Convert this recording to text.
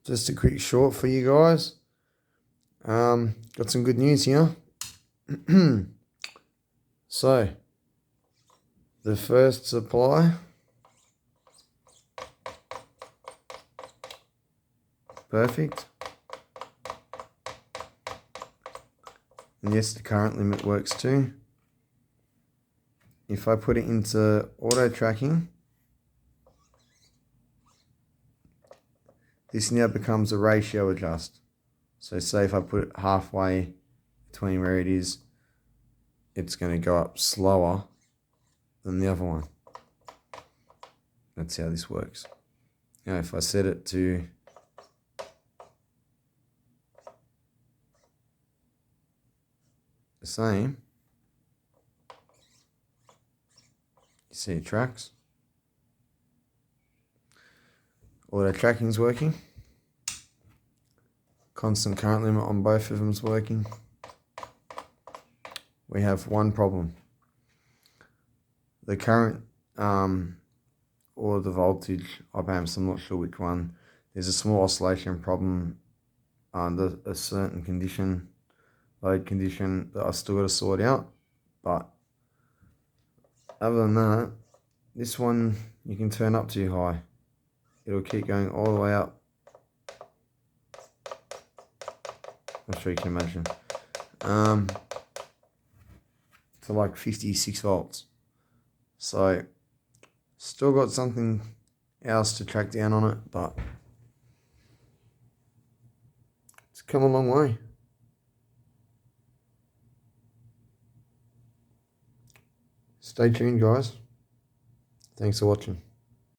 just a quick short for you guys. Got some good news here. So, the first supply, perfect. And yes, the current limit works too. If I put it into auto tracking, this now becomes a ratio adjust. So say if I put it halfway between where it is, it's going to go up slower than the other one. That's how this works. Now if I set it to the same, you see it tracks. Auto tracking's working. Constant current limit on both of them is working. We have one problem. The current or the voltage opamps, I'm not sure which one. There's a small oscillation problem under a certain condition, load condition, that I've still got to sort out. But other than that, this one you can turn up too high. It'll keep going all the way up. I'm sure you can imagine. To like 56 volts. So, still got something else to track down on it, but it's come a long way. Stay tuned, guys. Thanks for watching.